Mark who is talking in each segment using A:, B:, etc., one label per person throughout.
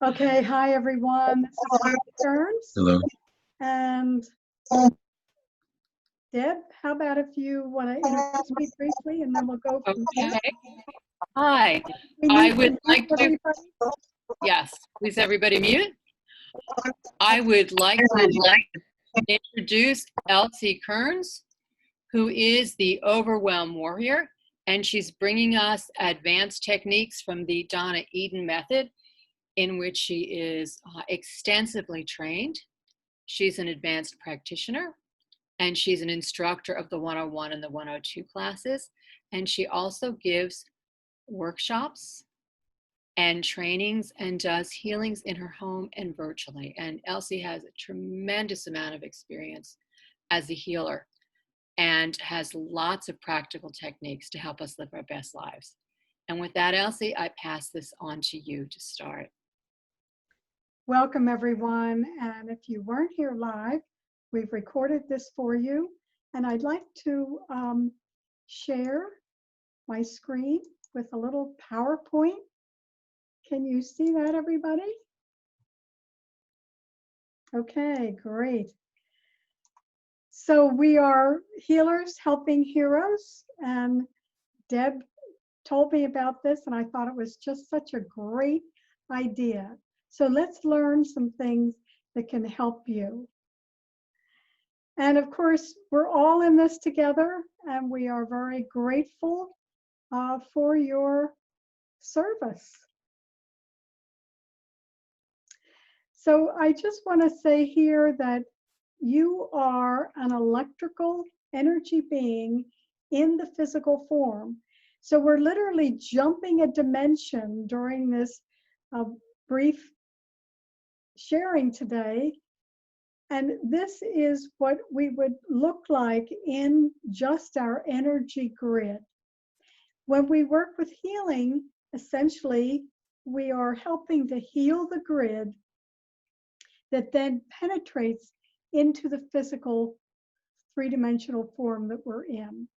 A: Okay, hi everyone. This is Elsie Kerns.
B: Hello.
A: And Deb, how about if you want to introduce me briefly and then we'll go from there.
C: Okay. Hi.
A: We
C: I
A: need
C: would
A: to
C: like
A: mute
C: to,
A: everybody.
C: yes, please everybody mute. I would like to introduce Elsie Kerns, who is the Overwhelm warrior, and she's bringing us advanced techniques from the Donna Eden method, in which she is extensively trained. She's an advanced practitioner, and she's an instructor of the 101 and the 102 classes, and she also gives workshops and trainings and does healings in her home and virtually. And Elsie has a tremendous amount of experience as a healer and has lots of practical techniques to help us live our best lives. And with that, Elsie, I pass this on to you to start.
A: Welcome everyone. And if you weren't here live, we've recorded this for you. And I'd like to share my screen with a little PowerPoint. Can you see that, everybody? Okay, great. So we are Healers Helping Heroes, and Deb told me about this, and I thought it was just such a great idea. So let's learn some things that can help you. And of course, we're all in this together, and we are very grateful for your service. So I just want to say here that you are an electrical energy being in the physical form. So we're literally jumping a dimension during this brief sharing today. And this is what we would look like in just our energy grid. When we work with healing, essentially, we are helping to heal the grid that then penetrates into the physical three-dimensional form that we're in.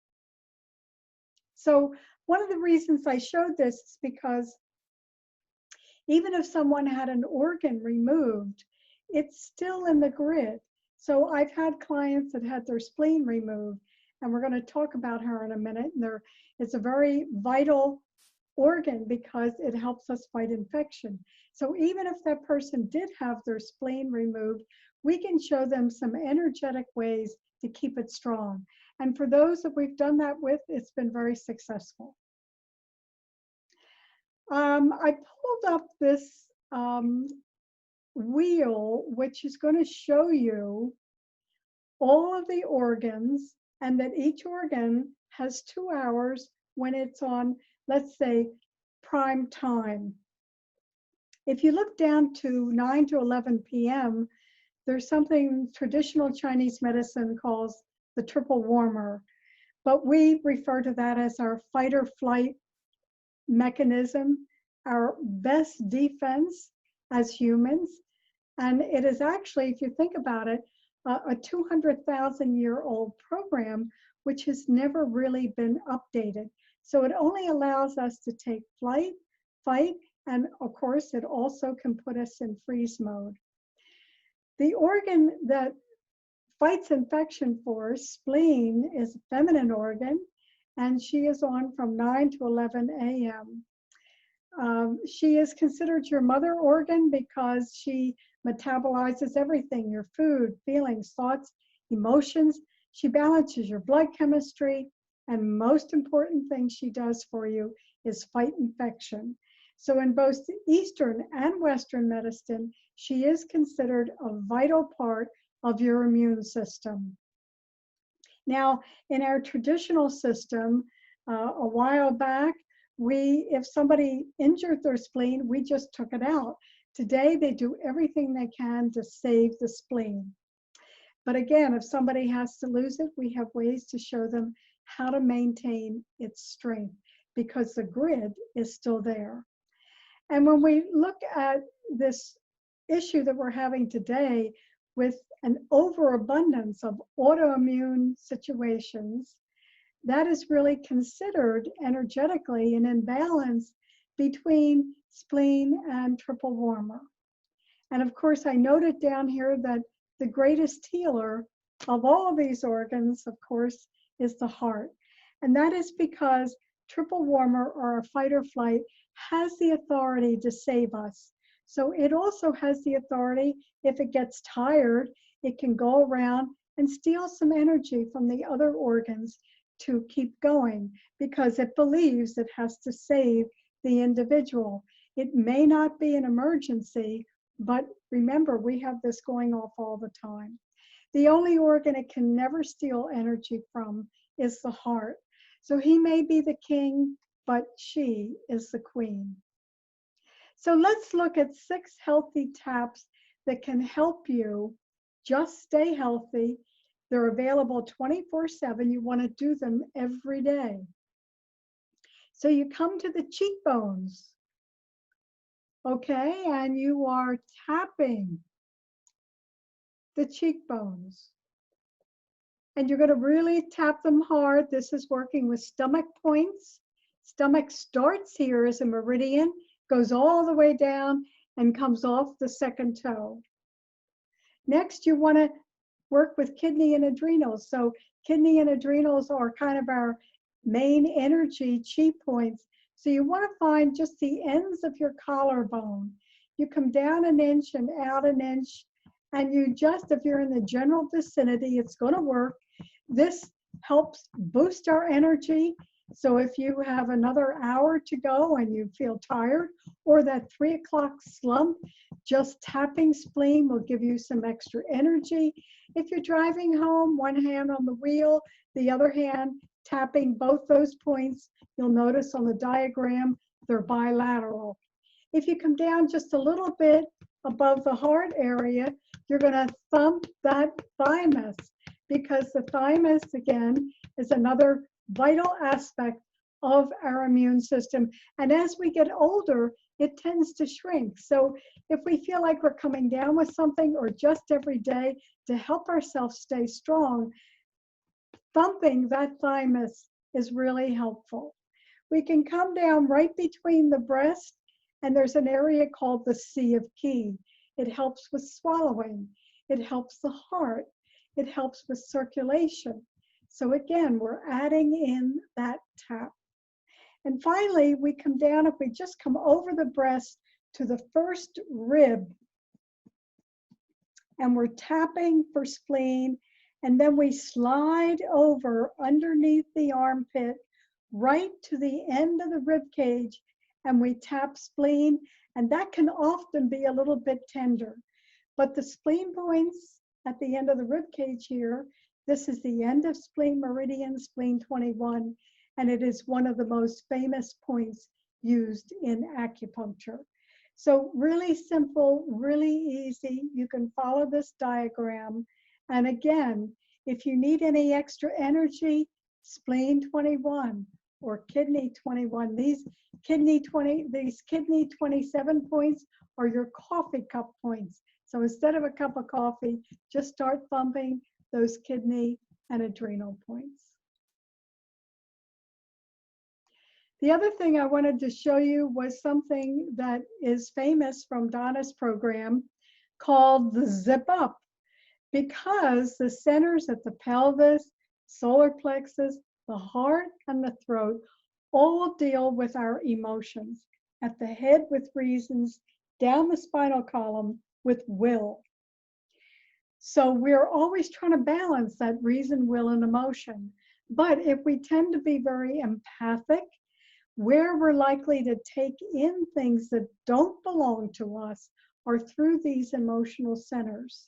A: So one of the reasons I showed this is because even if someone had an organ removed, it's still in the grid. So I've had clients that had their spleen removed, and we're going to talk about her in a minute. And it's a very vital organ because it helps us fight infection. So even if that person did have their spleen removed, we can show them some energetic ways to keep it strong. And for those that we've done that with, it's been very successful. I pulled up this wheel, which is going to show you all of the organs, and that each organ has 2 hours when it's on, let's say, prime time. If you look down to 9 to 11 p.m., there's something traditional Chinese medicine calls the triple warmer, but we refer to that as our fight or flight mechanism, our best defense as humans. And it is actually, if you think about it, a 200,000-year-old program, which has never really been updated. So it only allows us to take flight, fight, and of course, it also can put us in freeze mode. The organ that fights infection for us, spleen, is a feminine organ, and she is on from 9 to 11 a.m. She is considered your mother organ because she metabolizes everything, your food, feelings, thoughts, emotions. She balances your blood chemistry, and most important thing she does for you is fight infection. So in both Eastern and Western medicine, she is considered a vital part of your immune system. Now, in our traditional system, a while back, if somebody injured their spleen, we just took it out. Today, they do everything they can to save the spleen. But again, if somebody has to lose it, we have ways to show them how to maintain its strength because the grid is still there. And when we look at this issue that we're having today with an overabundance of autoimmune situations, that is really considered energetically an imbalance between spleen and triple warmer. And of course, I noted down here that the greatest healer of all of these organs, of course, is the heart. And that is because triple warmer, or a fight or flight, has the authority to save us. So it also has the authority, if it gets tired, it can go around and steal some energy from the other organs to keep going, because it believes it has to save the individual. It may not be an emergency, but remember, we have this going off all the time. The only organ it can never steal energy from is the heart. So he may be the king, but she is the queen. So let's look at 6 healthy taps that can help you just stay healthy. They're available 24/7. You want to do them every day. So you come to the cheekbones. Okay, and you are tapping the cheekbones. And you're going to really tap them hard. This is working with stomach points. Stomach starts here as a meridian, goes all the way down, and comes off the second toe. Next, you want to work with kidney and adrenals. So kidney and adrenals are kind of our main energy chi points. So you want to find just the ends of your collarbone. You come down an inch and out an inch, and you just, if you're in the general vicinity, it's going to work. This helps boost our energy. So if you have another hour to go and you feel tired, or that 3 o'clock slump, just tapping spleen will give you some extra energy. If you're driving home, one hand on the wheel, the other hand tapping both those points, you'll notice on the diagram, they're bilateral. If you come down just a little bit above the heart area, you're going to thump that thymus, because the thymus, again, is another vital aspect of our immune system. And as we get older, it tends to shrink. So if we feel like we're coming down with something, or just every day to help ourselves stay strong, thumping that thymus is really helpful. We can come down right between the breast, and there's an area called the Sea of Ki. It helps with swallowing. It helps the heart. It helps with circulation. So again, we're adding in that tap. And finally, we come down, if we just come over the breast to the first rib, and we're tapping for spleen, and then we slide over underneath the armpit right to the end of the rib cage, and we tap spleen, and that can often be a little bit tender. But the spleen points at the end of the rib cage here, this is the end of spleen meridian, spleen 21, and it is one of the most famous points used in acupuncture. So really simple, really easy. You can follow this diagram. And again, if you need any extra energy, spleen 21 or kidney 21, these kidney 27 points are your coffee cup points. So instead of a cup of coffee, just start thumping those kidney and adrenal points. The other thing I wanted to show you was something that is famous from Donna's program called the zip up, because the centers at the pelvis, solar plexus, the heart, and the throat all deal with our emotions. At the head with reasons, down the spinal column with will. So we're always trying to balance that reason, will, and emotion. But if we tend to be very empathic, where we're likely to take in things that don't belong to us are through these emotional centers.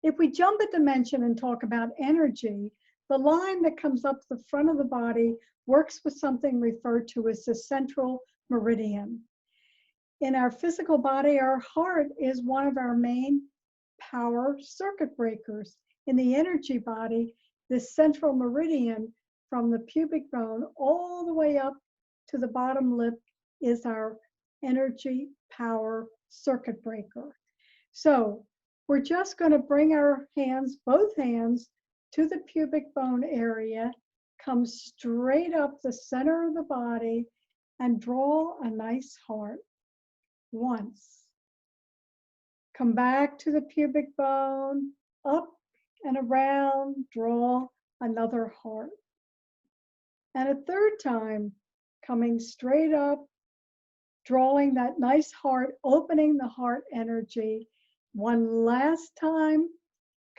A: If we jump a dimension and talk about energy, the line that comes up the front of the body works with something referred to as the central meridian. In our physical body, our heart is one of our main power circuit breakers. In the energy body, this central meridian from the pubic bone all the way up to the bottom lip is our energy power circuit breaker. So we're just going to bring our hands, both hands, to the pubic bone area, come straight up the center of the body, and draw a nice heart once. Come back to the pubic bone, up and around, draw another heart. And a third time, coming straight up, drawing that nice heart, opening the heart energy. One last time,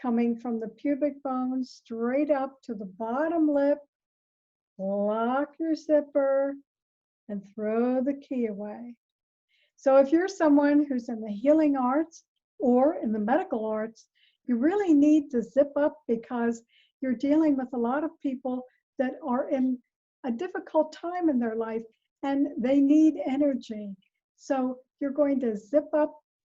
A: coming from the pubic bone straight up to the bottom lip. Lock your zipper and throw the key away. So if you're someone who's in the healing arts or in the medical arts, you really need to zip up because you're dealing with a lot of people that are in a difficult time in their life and they need energy. So you're going to zip up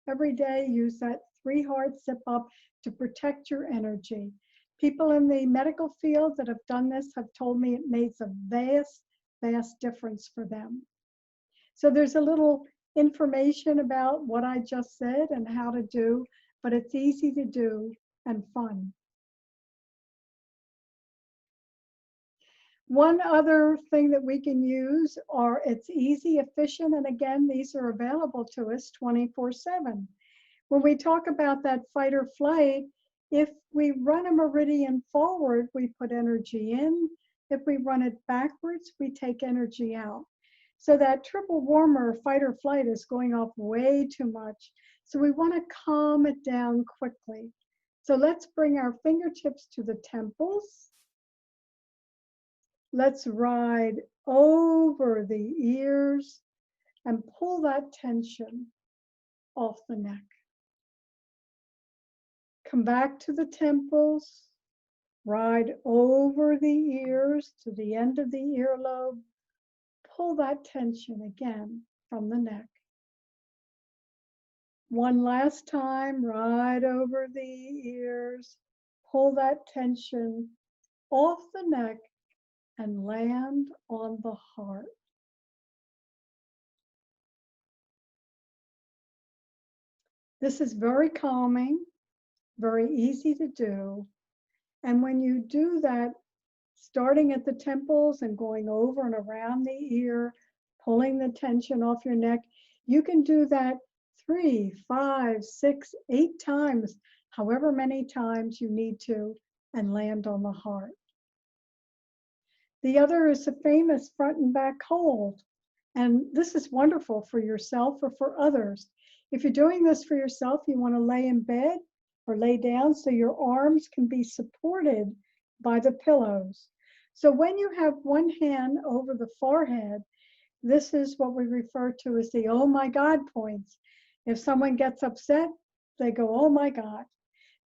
A: every day, use that 3 heart zip up to protect your energy. People in the medical field that have done this have told me it makes a vast, vast difference for them. So there's a little information about what I just said and how to do, but it's easy to do and fun. One other thing that we can use are it's easy, efficient, and again, these are available to us 24/7. When we talk about that fight or flight, if we run a meridian forward, we put energy in. If we run it backwards, we take energy out. So that triple warmer fight or flight is going off way too much. So we want to calm it down quickly. So let's bring our fingertips to the temples. Let's ride over the ears and pull that tension off the neck. Come back to the temples, ride over the ears to the end of the earlobe. Pull that tension again from the neck. One last time, right over the ears. Pull that tension off the neck and land on the heart. This is very calming, very easy to do. And when you do that, starting at the temples and going over and around the ear, pulling the tension off your neck, you can do that 3, 5, 6, 8 times, however many times you need to, and land on the heart. The other is a famous front and back hold. And this is wonderful for yourself or for others. If you're doing this for yourself, you want to lay in bed or lay down so your arms can be supported by the pillows. So when you have one hand over the forehead, this is what we refer to as the oh my God points. If someone gets upset, they go, oh my God,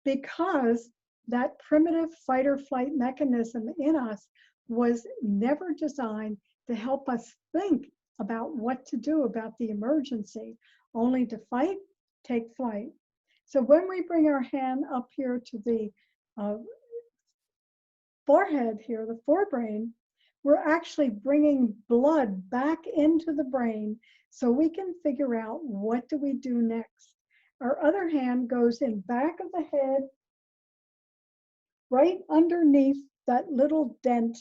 A: because that primitive fight or flight mechanism in us was never designed to help us think about what to do about the emergency, only to fight, take flight. So when we bring our hand up here to the forehead here, the forebrain, we're actually bringing blood back into the brain so we can figure out what do we do next. Our other hand goes in back of the head, right underneath that little dent,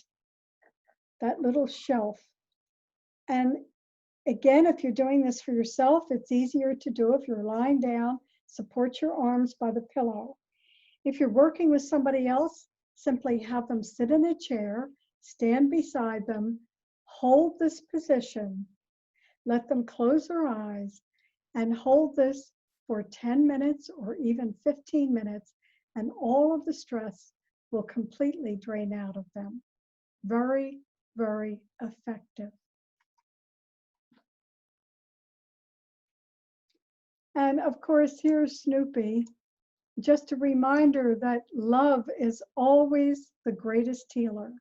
A: that little shelf. And again, if you're doing this for yourself, it's easier to do if you're lying down, support your arms by the pillow. If you're working with somebody else, simply have them sit in a chair, stand beside them, hold this position, let them close their eyes, and hold this for 10 minutes or even 15 minutes, and all of the stress will completely drain out of them. Very, very effective. And of course, here's Snoopy. Just a reminder that love is always the greatest healer.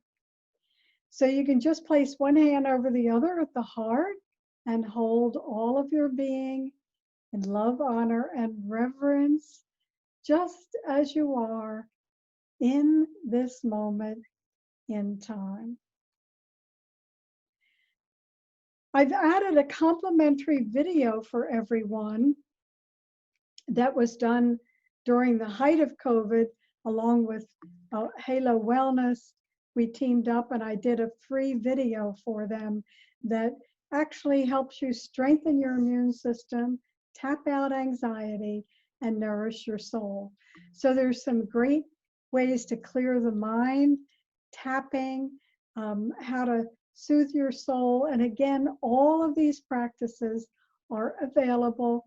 A: So you can just place one hand over the other at the heart and hold all of your being in love, honor, and reverence, just as you are in this moment in time. I've added a complimentary video for everyone that was done during the height of COVID, along with Halo Wellness. We teamed up and I did a free video for them that actually helps you strengthen your immune system, tap out anxiety, and nourish your soul. So there's some great ways to clear the mind, tapping, how to soothe your soul. And again, all of these practices are available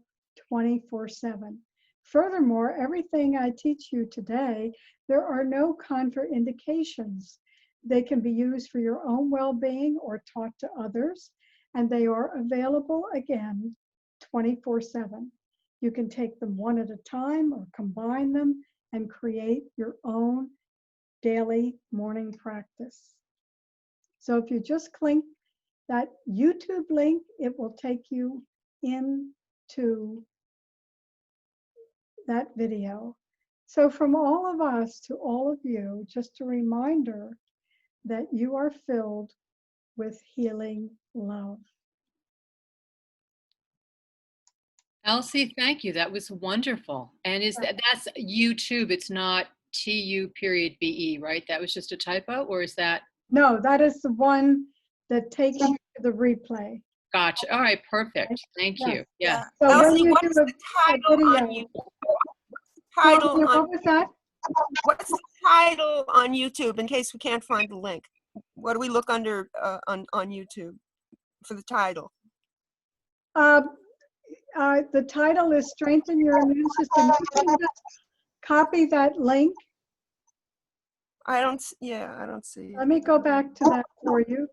A: 24/7. Furthermore, everything I teach you today, there are no contraindications. They can be used for your own well-being or taught to others, and they are available again 24/7. You can take them one at a time or combine them and create your own daily morning practice. So if you just click that YouTube link, it will take you into that video. So from all of us to all of you, just a reminder that you are filled with healing love.
C: Elsie, thank you. That was wonderful. And that's YouTube? It's not TU.BE, right? That was just a typo, or is that?
A: No, that is the one that takes you to the replay.
C: Gotcha. All right, perfect. Thank you. Yeah.
A: So
B: Elsie,
A: when you
B: what
A: do
B: is
A: a
B: the title
A: video,
B: on YouTube?
A: what was that?
B: What's the title on YouTube in case we can't find the link? What do we look under on YouTube for the title?
A: The title is Strengthen Your Immune System. You can just copy that link.
B: I don't see it.
A: Let me go back to that for you.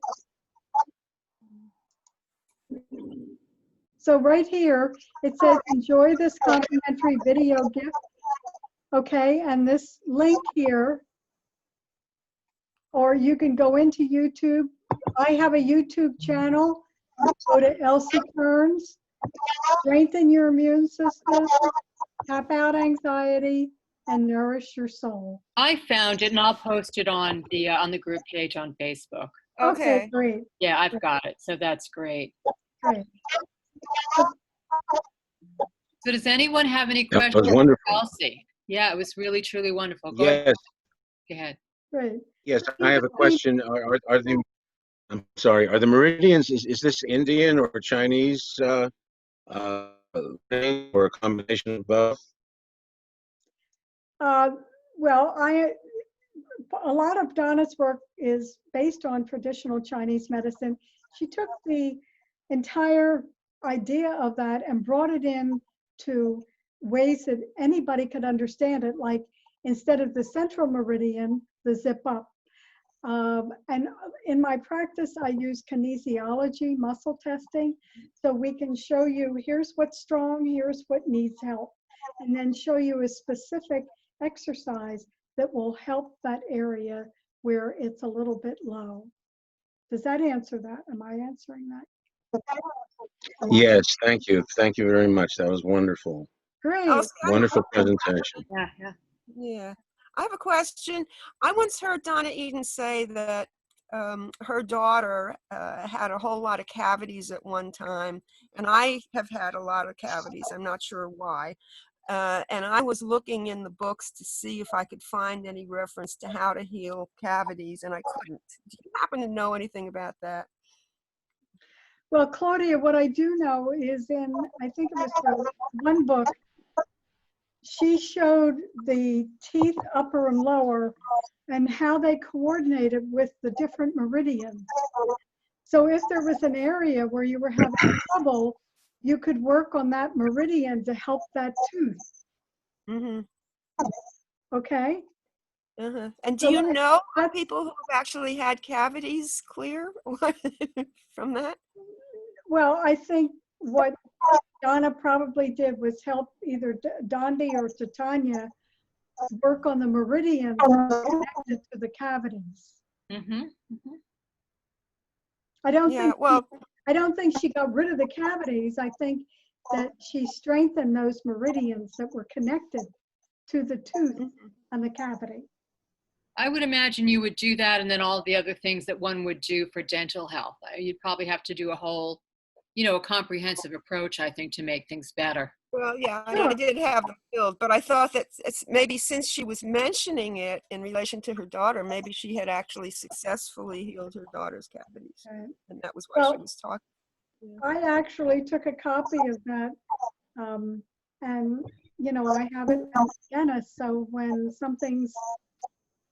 A: So right here, it says, enjoy this complimentary video gift. Okay, and this link here, or you can go into YouTube. I have a YouTube channel. Go to Elsie Kerns, strengthen your immune system, tap out anxiety, and nourish your soul.
C: I found it, and I'll post it on the group page on Facebook.
A: Okay, great.
C: Yeah, I've got it. So that's great.
A: Great.
C: So does anyone have any questions?
D: That was wonderful.
C: For Elsie? Yeah, it was really, truly wonderful. Go ahead.
D: Yes,
C: Go ahead.
A: Great.
D: yes. I have a question. Are the I'm sorry. Are the meridians? Is this Indian or Chinese thing, or a combination of both?
A: Well, a lot of Donna's work is based on traditional Chinese medicine. She took the entire idea of that and brought it in to ways that anybody could understand it, like instead of the central meridian, the zip up. And in my practice, I use kinesiology, muscle testing, so we can show you, here's what's strong, here's what needs help, and then show you a specific exercise that will help that area where it's a little bit low. Does that answer that? Am I answering that?
D: Yes, thank you. Thank you very much. That was wonderful.
A: Great.
D: Wonderful presentation.
B: Yeah. I have a question. I once heard Donna Eden say that her daughter had a whole lot of cavities at one time, and I have had a lot of cavities. I'm not sure why. And I was looking in the books to see if I could find any reference to how to heal cavities, and I couldn't. Do you happen to know anything about that?
A: Well, Claudia, what I do know is in, I think it was the one book, she showed the teeth upper and lower and how they coordinated with the different meridians. So if there was an area where you were having trouble, you could work on that meridian to help that tooth.
B: Mm-hmm.
A: Okay?
B: Uh-huh. And do you know people who have actually had cavities clear from that?
A: Well, I think what Donna probably did was help either Dondi or Titania work on the meridians connected to the cavities.
C: Mm-hmm.
A: I don't think she got rid of the cavities. I think that she strengthened those meridians that were connected to the tooth and the cavity.
C: I would imagine you would do that, and then all the other things that one would do for dental health. You'd probably have to do a whole, a comprehensive approach, I think, to make things better.
B: Well, yeah, I did have them filled, but I thought that it's maybe since she was mentioning it in relation to her daughter, maybe she had actually successfully healed her daughter's cavities, and that was why she was talking.
A: I actually took a copy of that, and I have it from Dennis. So when something's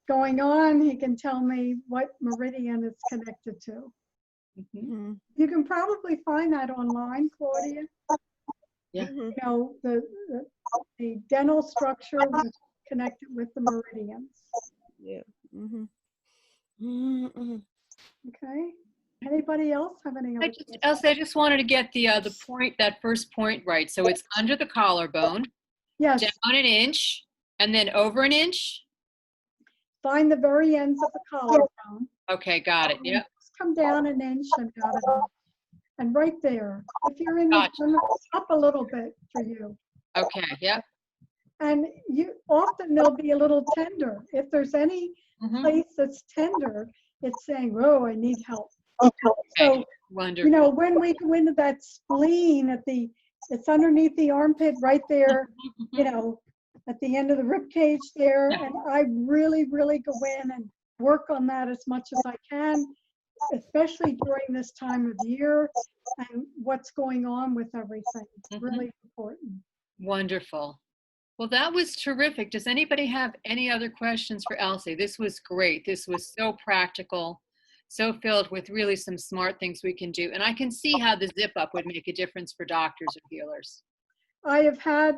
A: going on, he can tell me what meridian it's connected to.
C: Mhm.
A: You can probably find that online, Claudia.
C: Yeah.
A: The dental structure was connected with the meridians.
B: Yeah.
A: Okay. Anybody else have any other questions?
C: Elsie, I just wanted to get the point, that first point right. So it's under the collarbone,
A: Yes.
C: down an inch, and then over an inch.
A: Find the very ends of the collarbone.
C: Okay, got it. Yep.
A: Just come down an inch and about an inch. And right there, if you're in the
C: Gotcha.
A: up a little bit for you.
C: Okay. Yep.
A: And often they'll be a little tender. If there's any
C: Mhm.
A: place that's tender, it's saying, "Oh, I need help."
C: Okay.
A: So,
C: Wonderful.
A: when we go into that spleen it's underneath the armpit right there, at the end of the rib cage there.
C: Yeah.
A: And I really, really go in and work on that as much as I can, especially during this time of year and what's going on with everything. It's really important.
C: Wonderful. Well, that was terrific. Does anybody have any other questions for Elsie? This was great. This was so practical, so filled with really some smart things we can do. And I can see how the zip up would make a difference for doctors or healers.
A: I have had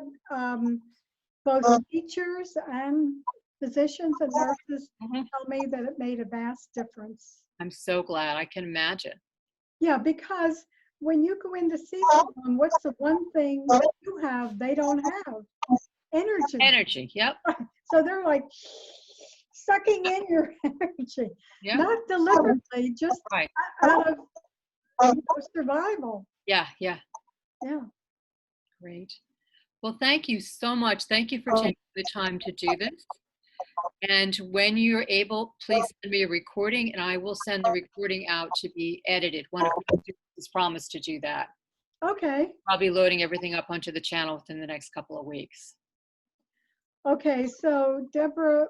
A: both teachers and physicians and nurses tell me that it made a vast difference.
C: I'm so glad. I can imagine.
A: Yeah, because when you go in to see someone, what's the one thing that you have they don't have? Energy.
C: Energy. Yep.
A: So they're like sucking in your energy,
C: Yep.
A: not deliberately, just
C: Right.
A: out of survival.
C: Yeah. Yeah.
A: Yeah.
C: Great. Well, thank you so much. Thank you for taking the time to do this. And when you're able, please send me a recording and I will send the recording out to be edited. One of the has promised to do that.
A: Okay.
C: I'll be loading everything up onto the channel within the next couple of weeks.
A: Okay, so Deborah,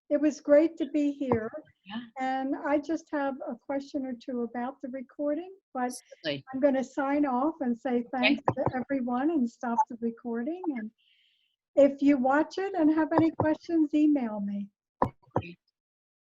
A: it was great to be here.
C: Yeah.
A: And I just have a question or two about the recording, but
C: Certainly.
A: I'm going to sign off and say thanks to everyone and stop the recording. And if you watch it and have any questions, email me.